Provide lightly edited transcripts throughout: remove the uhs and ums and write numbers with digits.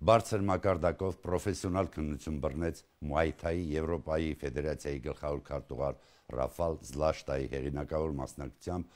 Բարձր մակարդակով պրոֆեսիոնալ քննություն բռնեց Muay Thai Եվրոպայի ֆեդերացիայի գլխավոր քարտուղար Ռաֆալ Զլաշտայի հեղինակավոր մասնակցությամբ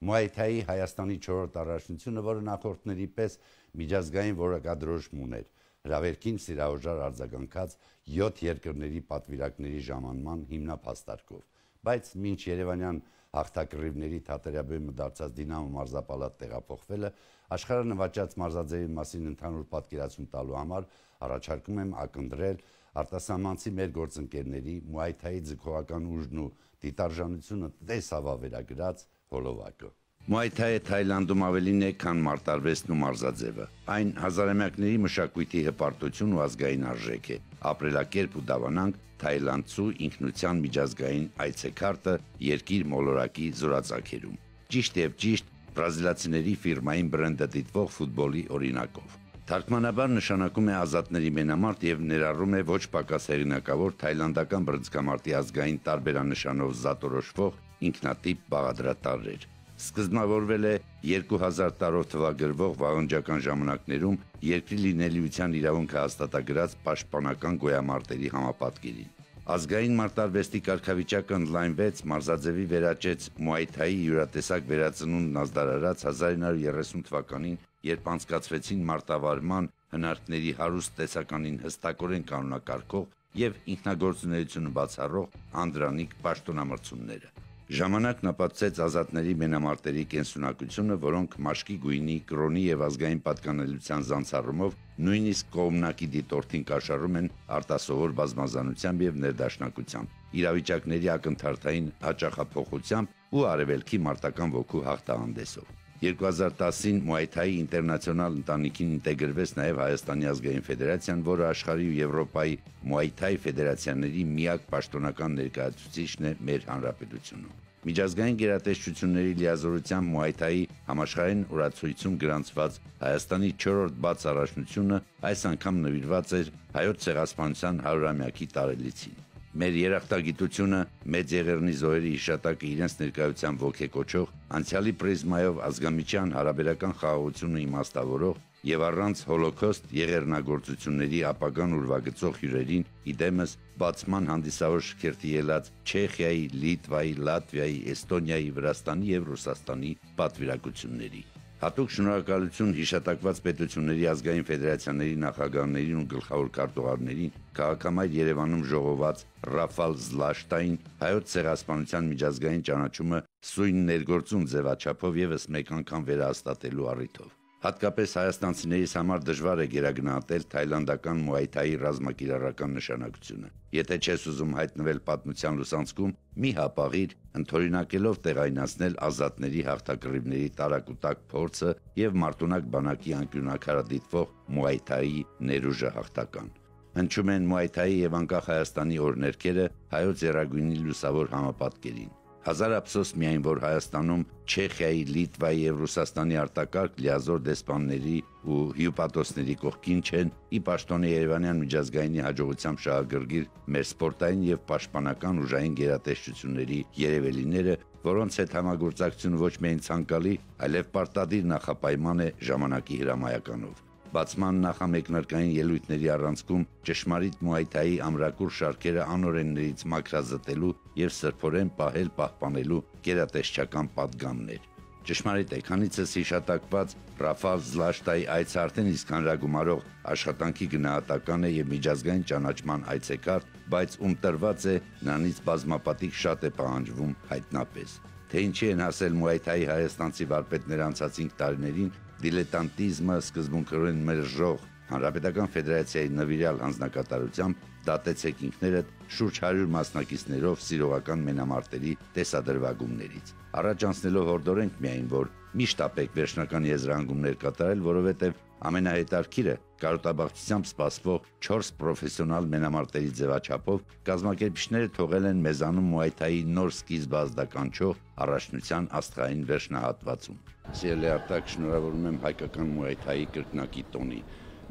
Muay Thai Հայաստանի 4-րդ առաջնությունը, որը նախորդների պես միջազգային որակադրոժմ ուներ, հրավերքին սիրահորժար արձագանքած 7 երկրների պատվիրակների ժամանման հիմնափաստարկով, բայց մինչ երևանյան հաղթակռիվների թատերաբեմը դարձած Դինամո մարզապալատ տեղափոխվելը, աշխարհը նվաճած մարզաձևի մասին ընդհանուր պատկերացում տալու համար առաջարկում եմ ակնտրել արտասահմանցի մեր գործընկերների Muay Thai ձգողական ուժն ու դիտարժանությունը տեսավավերագրած հոլովակը։ Muay Thai-ը Թայլանդում ավելին է, քան մարտարվեստն ու մարզաձևը։ Այն հազարամյակների մշակույթի հպարտություն ու ազգային արժեք է, ապրելակերպ ու դավանանք թայլանդցու ինքնության միջազգային այցեքարտը երկիր մոլորակի զորածագերում։ Ճիշտ եւ ճիշտ բրազիլացիների ֆիրմային բրենդը դիտվող ֆուտբոլի օրինակով։ Թարգմանաբար նշանակում է ազատների մենամարտ եւ ներառում է ոչ պակաս հեղինակավոր թայլանդական բռնցքամարտի ազգային տարբերանշանով զատորոշվող ինքնատիպ բաղադրատարներ։ Սկզբնավորվել է 2000 տարով թվագրվող վաղնջական ժամանակներում երկրի լինելիության իրավունքը հաստատագրած պաշտպանական գոյամարտերի համապատկերին։ Ազգային մարտարվեստի կարգավիճակը ընդլայնվեց, մարզաձևի վերաճեց Muay Thai-ի յուրատեսակ վերածնունդն ազդարարած 1930 թվականին, երբ անցկացվեցին մարտավարման հնարքների հարուստ տեսականին հստակորեն կանոնակարգող եւ ինքնագործունեությունը բացառող անդրանիկ պաշտոնամրցումները։ Ժամանակն ապացուցեց ազատների մենամարտերի կենսունակությունը, որոնք մաշկի գույնի, կրոնի եւ ազգային պատկանելիության զանցառումով նույնիսկ կողմնակի դիտորդին կաշառում են արտասովոր բազմազանությամբ եւ ներդաշնակությամբ, իրավիճակների ակնթարթային հաճախափոխությամբ ու արևելքի մարտական ոգու հաղթահանդեսով։ 2010-ին Muay Thai ինտերնացիոնալ ընտանիքին ինտեգրվեց նաև Հայաստանի ազգային ֆեդերացիան, որը աշխարհի ու Եվրոպայի Muay Thai ֆեդերացիաների միակ պաշտոնական ներկայացուցիչն է մեր հանրապետությունում։ Միջազգային գերատեսչությունների լիազորությամբ Muay Thai-ի համաշխարհային օրացույցում գրանցված Հայաստանի 4-րդ բաց առաջնությունը այս անգամ նվիրված էր հայոց ցեղասպանության 100-ամյակի տարելիցին։ Մեր երախտագիտությունը մեծ եղեռնի զոհերի հիշատակը իրենց ներկայությամբ ոգեկոչող, անցյալի պրիզմայով ազգամիջյան հարաբերական խաղաղությունը իմաստավորող եւ առանց հոլոքոստ եղեռնագործությունների ապագան ուրվագծող հյուրերին իդեմս բացման հանդիսավոր շքերթի ելած Չեխիայի, Լիտվայի, Լատվիայի, Էստոնիայի, Վրաստանի եւ Ռուսաստանի պատվիրակությունների։ Հատուկ շնորհակալություն հիշատակված պետությունների ազգային ֆեդերացիաների նախագահներին ու գլխավոր քարտուղարներին, քաղաքամայր Երևանում ժողոված Ռաֆալ Զլաշտային հայոց ցեղասպանության միջազգային ճանաչումը սույն ներգործուն ձևաչափով եւս մեկ անգամ վերահաստատելու առիթով։ Հատկապես հայաստանցիներից համար դժվար է գերագնահատել թայլանդական Muay Thai-ի ռազմակիրառական նշանակությունը։ Եթե չես ուզում հայտնվել պատմության լուսանցքում, մի հապաղիր, ընդօրինակելով տեղայնացնել ազատների հաղթակռիվների տարակուտակ փորձը եւ մարտունակ բանակի անկյունակարը դիտվող Muay Thai-ի ներուժը հաղթական։ Հնչում են Muay Thai-ի եւ անկախ Հայաստանի օրհներգերը հայոց եռագույնի լուսավոր համապատկերին։ Հազար ափսոս միայն, որ Հայաստանում Չեխիայի, Լիտվայի եւ Ռուսաստանի արտակարգ լիազոր դեսպանների ու հյուպատոսների կողքին չեն, ի պաշտոնե Երևանյան միջազգայինի հաջողությամբ շահագրգիռ մեր սպորտային եւ պաշտպանական ուժային գերատեսչությունների երևելիները, որոնց հետ համագործակցությունը ոչ միայն ցանկալի, այլև պարտադիր նախապայման է ժամանակի հրամայականով։ Բացման նախամեկնարկային ելույթների առանցքում ճշմարիտ Muay Thai-ի ամրակուր շարքերը անօրեններից մաքրազտելու եւ սրբորեն պահպանելու գերատեսչական պատգամներ։ Ճշմարիտ է, քանիցս հիշատակված Ռաֆալ Զլաշտայի այցը արդեն իսկ հանրագումարող աշխատանքի գնահատական է եւ միջազգային ճանաչման այցեկարտ, բայց ում տրված է նրանից բազմապատիկ շատ է պահանջվում հայտնապես։ Թե ինչի են հասել Muay Thai-ի հայաստանցի վարպետներ անցած 5 տարիներին, դիլետանտիզմը սկզբունքորեն մերժող Հանրապետական ֆեդերացիայի նվիրյալ հանձնակատարությամբ դատեցեք ինքներդ շուրջ 100 մասնակիցներով սիրողական մենամարտերի տեսադրվագումներից։ Առաջ անցնելով հորդորենք միայն, որ միշտ ապեք վերջնական եզրահանգումներ կատարել, որովհետև ամենահետաքրքիրը կարոտաբախտությամբ սպասվող 4 պրոֆեսիոնալ մենամարտերի ձևաչափով կազմակերպիչները թողել են մեզանում Muay Thai-ի նոր սկիզբ ազդականչող առաջնության աստղային վերջնահատվածում։ Սիրելի արտակ, շնորհավորում եմ հայկական Muay Thai-ի կրկնակի տոնի,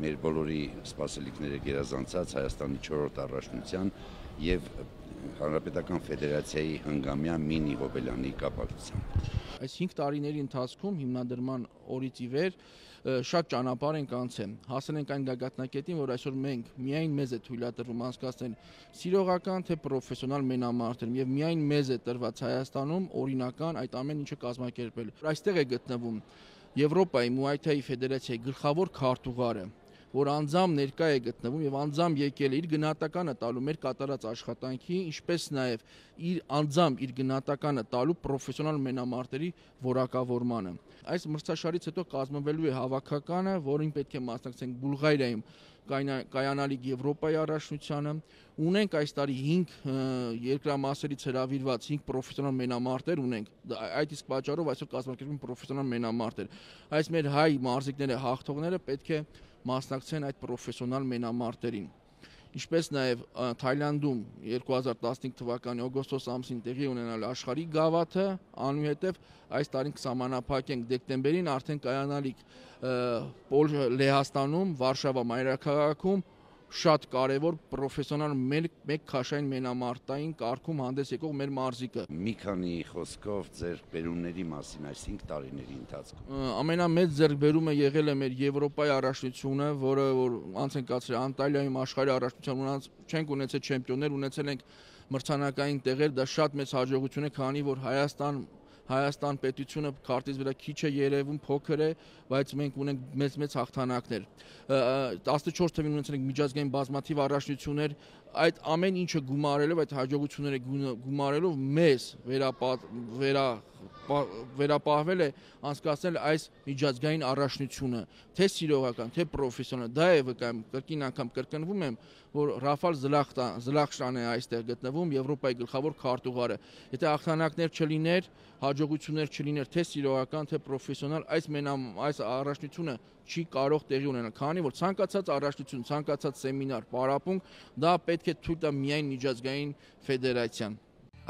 մեր բոլորի սպասելիքները գերազանցած Հայաստանի 4-րդ առաջնության եւ Հանրապետական ֆեդերացիայի հնգամյա մինի հոբելյանի կապակցությամբ։ Այս 5 տարիների ընթացքում հիմնադրման օրից ի վեր շատ ճանապարհ ենք անցել։ Հասել ենք այն գագաթնակետին, որ այսօր մենք միայն մեզ է թույլատրվում անցկացնել սիրողական թե պրոֆեսիոնալ մենամարտեր, եւ միայն մեզ է տրված Հայաստանում օրինական այդ ամեն ինչը կազմակերպել։ Այստեղ է գտնվում Եվրոպայի Muay Thai ֆեդերացիայի գլխավոր քարտուղարը, որ անձամբ ներկա է գտնվում եւ անձամբ եկել է իր գնահատականը տալու մեր կատարած աշխատանքի, ինչպես նաեւ անձամբ իր գնահատականը տալու պրոֆեսիոնալ մենամարտերի որակավորմանը։ Այս մրցաշարից հետո կազմվելու է հավաքականը, որին պետք է մասնակցենք Բուլղարիայում կայանալիք Եվրոպայի առաջնությանը։ Ունենք այս տարի 5 երկրամասերից հրավիրված 5 պրոֆեսիոնալ մենամարտեր ունենք։ Այդ իսկ պատճառով այսօր կազմակերպում պրոֆեսիոնալ մենամարտեր։ Այս մեր հայ մարզիկները, հաղթողները պետք է մասնակցեն այդ պրոֆեսիոնալ մենամարտերին։ Ինչպես նաև Թայլանդում 2015 թվականի օգոստոս ամսին տեղի ունենալ աշխարհի գավաթը, անուհետև այս տարին կսահմանափակենք դեկտեմբերին արդեն կայանալիք Լեհաստանում, Վարշավա մայրաքաղաքում շատ կարևոր պրոֆեսիոնալ մեկ քաշային մենամարտային կարգում հանդես եկող մեր մարզիկը։ Մի քանի խոսքով ձեր բերումների մասին այս 5 տարիների ընթացքում։ Ամենամեծ ձեռքբերումը եղել է մեր Եվրոպայի առաջնությունը, որը անց են կացրել Անտալիայում աշխարհի առաջնության չենք ունեցել չեմպիոններ, ունեցել ենք մրցանակային տեղեր, դա շատ մեծ հաջողություն է, քանի որ Հայաստան պետությունը քարտից վրա քիչ է երևում, փոքր է, բայց մենք ունենք մեծ հաղթանակներ։ 14 թվին ունեցել ենք միջազգային բազմաթիվ առաջնություններ, այդ ամեն ինչը գումարելով, այդ հաջողությունները գումարելով մեզ վերապահվել է անցկացնել այս միջազգային առաջնությունը, թե սիրողական, թե պրոֆեսիոնալ։ Դա է վկայում, կրկին անգամ կրկնվում եմ, որ Ռաֆալ Զլախշան է այստեղ գտնվում, Եվրոպայի գլխավոր քարտուղարը։ Եթե հաղթանակներ չլիներ, հաջողություններ չլիներ, թե սիրողական, թե պրոֆեսիոնալ, այս առաջնությունը չի կարող տեղի ունենալ, քանի որ ցանկացած առաջնություն, ցանկացած սեմինար, պարապմունք, դա պետք է թույլ տա միայն միջազգային ֆեդերացիան։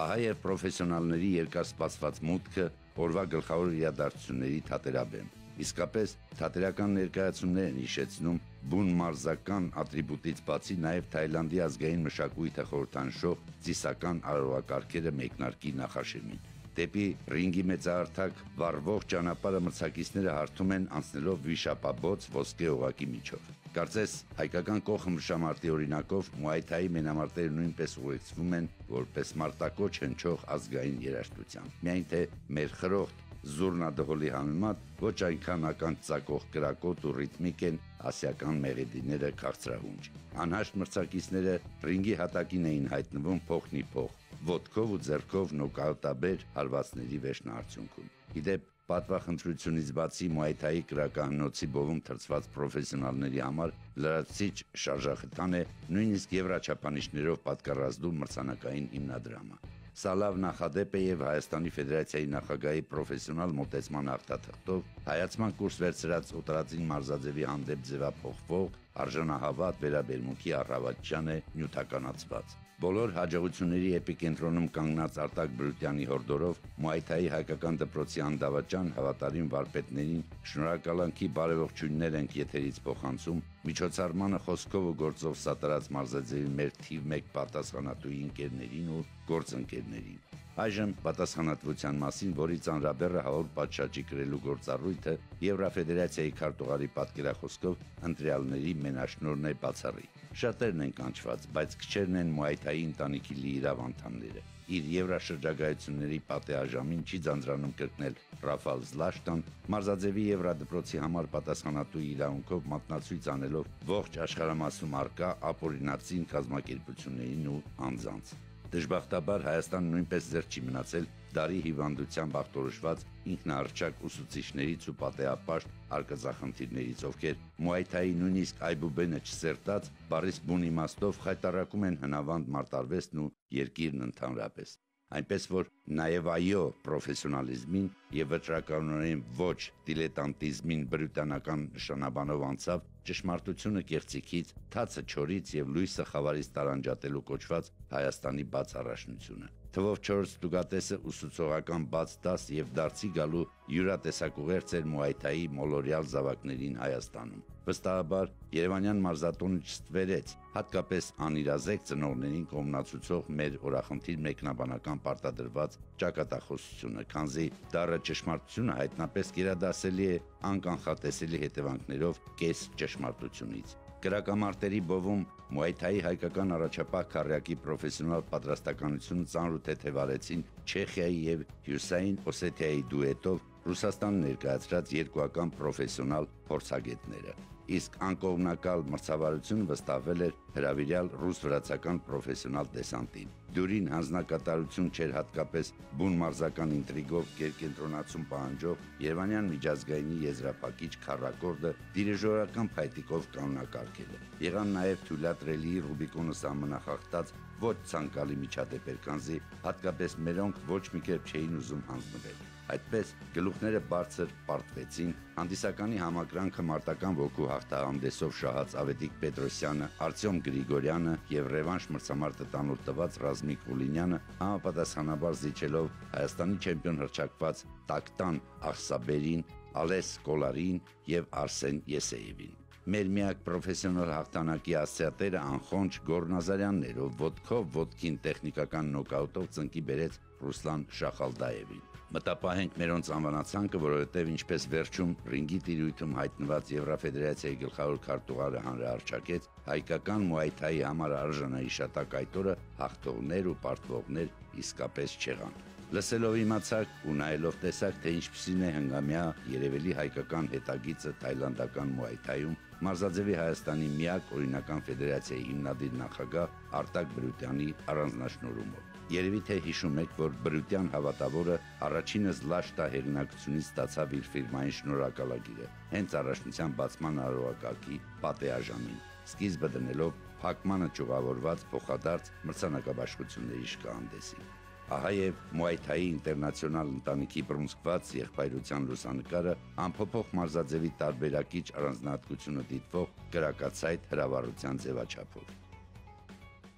Ահա եւ պրոֆեսիոնալների երկարսպասված մուտքը օրվա գլխավոր իրադարձությունների թատերաբեմ։ Իսկապես թատերական ներկայացումներ են հիշեցնում բուն մարզական ատրիբուտից բացի նաև Թայլանդի ազգային մշակույթը խորհրդանշող ծիսական արարողակարգերը մեկնարկի նախաշեմին։ Դեպի ռինգի մեծահարթակ վառվող ճանապարհը մրցակիցները հարթում են անցնելով վիշապաբոց ոսկե օղակի միջով։ Կարծես հայկական կողմնշամարտի օրինակով Muay Thai մենամարտերը նույնպես ուղեկցվում են որպես մարտակոչ հնչող ազգային երաժշտության։ Միայն թե մեր խրոխտ զուռնադհոլի համեմատ ոչ այնքան ականջ ծակող կրակոտ ու ռիթմիկ են ասիական մեղեդիները քաղցրահունչ։ Անհաշտ մրցակիցները ռինգի հատակին էին հայտնվում փոխնի փոխ, ոտքով ու ձեռքով նոկաուտաբեր հարվածների վերջնահարցունքում։ Իդեպ պատվախնդրությունից բացի Muay Thai կրակահնոցի բովում թրծված պրոֆեսիոնալների համար լրացուցիչ շարժախթան է նույնիսկ եվրաչափանիշներով պատկառազդու մրցանակային հիմնադրամը։ Սա լավ նախադեպ է եւ Հայաստանի Ֆեդերացիայի նախագահի պրոֆեսիոնալ մոտեցման արտաթղթով հայացման կուրս վերցրած օտարածին մարզաձևի հանդեպ ձևափոխվող արժանահավատ վերաբերմունքի առավոտյան է նյութականացված։ Բոլոր հաջողությունների էպիկենտրոնում կանգնած Արտակ Բրուտյանի հորդորով Muay Thai հայկական դպրոցի անդավաճան հավատարիմ վարպետներին շնորհակալանքի բարեողջույններ ենք եթերից փոխանցում միջոցառմանը խոսքով ու գործով սատարած մարզաձևի մեր թիվ 1 պատասխանատուի ընկերներին ու գործընկերներին։ Այժմ պատասխանատվության մասին, որի ծանրաբեռը հավոր պատշաճի կրելու գործառույթը Եվրաֆեդերացիայի քարտուղարի պատկերախոսքով ընտրյալների մենաշնորհն է բացառի։ Շատերն են կանչված, բայց քչերն են Muay Thai ընտանիքի լիիրավ անդամները։ Իր եվրաշրջագայությունների պատեհաժամին չի ձանձրանում կրկնել Ռաֆալ Զլաշտան, մարզաձևի Եվրադպրոցի համար պատասխանատու իրավունքով մատնացույց անելով ողջ աշխարհամասում արկա ապօրինածին կազմակերպություններին ու անձանց։ Դժբախտաբար Հայաստանը նույնպես ձեռք չի մնացել դարի հիվանդությամբ ախտորոշված ինքնահռչակ ուսուցիչներից ու պատեհապաշտ արկածախնդիրներից, ովքեր Muay Thai նույնիսկ այբուբենը չսերտած, բառից բուն իմաստով խայտարակում են հնավանդ մարտարվեստն ու երկիրն ընդհանրապես։ Այնպես որ նաև այո պրոֆեսիոնալիզմին եւ վճռականորեն ոչ դիլետանտիզմին բրութանական նշանաբանով անցավ ճշմարտությունը կեղծիքից, թացը չորից եւ լույսը խավարից տարանջատելու կոչված Հայաստանի բաց առաջնությունը։ Թվով 4 տուգատեսը ուսուցողական բաց դաս եւ դարձի գալու յուրատեսակուղերձ էր Muay Thai մոլորյալ զավակներին Հայաստանում։ Վստահաբար Երևանյան մարզատոնը չստվերեց, հատկապես անիրազեկ ծնողներին կողմնացուցող մեր օրախնդիր մեկնաբանական պարտադրված ճակատախոսությունը, քանզի դառը ճշմարտությունը հայտնապես գերադասելի է անկանխատեսելի հետևանքներով կես ճշմարտությունից։ Կրակամարտերի բովում Muay Thai հայկական առաջապահ քառյակի պրոֆեսիոնալ պատրաստականությունը ծանր ու թեթևարեցին Չեխիայի եւ Հյուսային Օսեթիայի դուետով Ռուսաստան ներկայացրած երկուական պրոֆեսիոնալ փորձագետները։ Իսկ անկողմնակալ մրցավարությունը վստահվել էր հրավիրյալ ռուս-վրացական պրոֆեսիոնալ դեսանտին։ Դյուրին հանձնակատարություն չէր հատկապես բուն մարզական ինտրիգով կերկենտրոնացում պահանջող Երևանյան միջազգայինի եզրափակիչ քառակորդը դիրիժորական փայտիկով կանոնակարգելը։ Եղան նաև թույլատրելի Ռուբիկոնը սահմանախախտած ոչ ցանկալի միջադեպեր, քանզի հատկապես մերոնք ոչ մի կերպ չէին ուզում հանձնվել։ Այդպես գլուխները բարձր պարտվեցին, հանդիսականի համակրանքը մարտական ոգու հաղթահանդեսով շահած Ավետիք Պետրոսյանը, Արտյոմ Գրիգորյանը եւ ռևանշ մրցամարտը տանուլ տված Ռազմիկ Ուլինյանը համապատասխանաբար զիջելով Հայաստանի չեմպիոն հռչակված Տակտան Աղսաբերին, Ալես Կոլարին եւ Արսեն Եսեևին։ Մեր միակ պրոֆեսիոնալ հաղթանակի ասիատերը անխոնջ Գորնազարյանն էր, ով ոտքով ոտքին տեխնիկական նոկաուտով ծնկի բերեց Ռուսլան Շախալդաևին։ Մտապահենք մերոնց անվանացանքը, որովհետև ինչպես վերջում ռինգի տիրույթում հայտնված Եվրոֆեդերացիայի գլխավոր քարտուղարը հանրահարչակեց, հայկական Muay Thai-ի համար արժանահիշատակ այտորը հաղթողներ ու պարտվողներ իսկապես չեղան։ Լսելով իմացակ ու նայելով տեսակ, թե ինչպիսին է հնգամյա երևելի հայկական հետագիծը թայլանդական Muay Thai-ում, Մարզաձևի Հայաստանի միակ օրինական ֆեդերացիայի հիմնադիր նախագահ Արտակ Բրուտյանի առանձնաշնորհումով։ Երևի թե հիշում եք, որ Բրուտյան հավատավորը առաջինս Լաշտա հեղինակությունից ստացավ իր ֆիրմային շնորհակալագիրը, հենց առաջնության բացման արարողակարգի պատեաժամին, սկիզբը դնելով փակմանը ճյուղավորված փոխադարձ մրցանակաբաշխությունների շքահանդեսին։ Ահա եւ Muay Thai ինտերնացիոնալ ընտանիքի բռունցքված եղբայրության լուսանկարը ամփոփող մարզաձևի տարբերակիչ առանձնահատկությունը դիտվող կրակացայտ հրավառության ձևաչափով։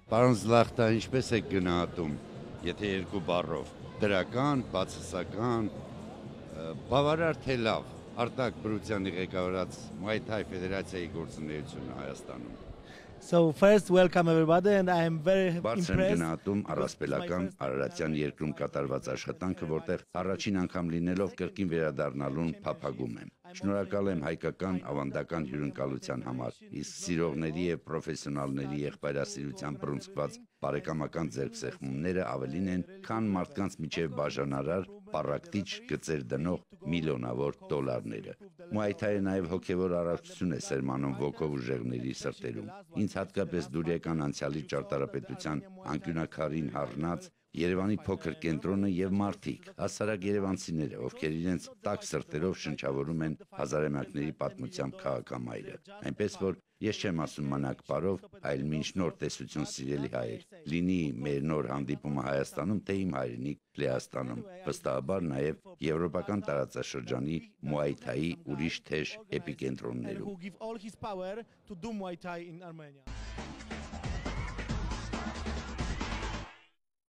Պարոն Զլախտա, ինչպես եք գնահատում, եթե երկու բառով, դրական, բացասական, բավարար թե լավ, Արտակ Բրուտյանի ղեկավարած Muay Thai ֆեդերացիայի գործունեությունը Հայաստանում։ So first, welcome everybody, and I am very Բարձր impressed. գնահատում առասպելական Արարատյան երկրում կատարված աշխատանքը, որտեղ առաջին անգամ լինելով կրկին վերադառնալուն փափագում եմ։ Շնորհակալ եմ հայկական ավանդական հյուրընկալության համար, իսկ սիրողների եւ պրոֆեսիոնալների եղբայրասիրության բռունցքված բարեկամական ձեռքսեղմումները ավելին են, քան մարդկանց միջև բաժանարար պարակտիչ գծեր դնող միլիոնավոր դոլարները։ Muay Thai-ը նաև հոգևոր առողջություն է սերմանում ոգով ուժեղների սրտերում։ Ինձ հատկապես դուր եկան անցյալի ճարտարապետության անկյունակարին հառնած Երևանի փոքր կենտրոնը եւ մարդիկ, հասարակ երևանցիները, ովքեր իրենց տաք սրտերով շնչավորում են հազարամյակների պատմությամբ քաղաքամայրը։ Այնպես որ ես չեմ ասում մանակ բարով, այլ մինչ նոր տեսություն սիրելի հայեր։ Լինի մեր նոր հանդիպումը Հայաստանում, թե իմ հայրենիք Լեհաստանում, վստահաբար նաև եվրոպական տարածաշրջանի Muay Thai-ի ուրիշ թեժ էպիկենտրոններում։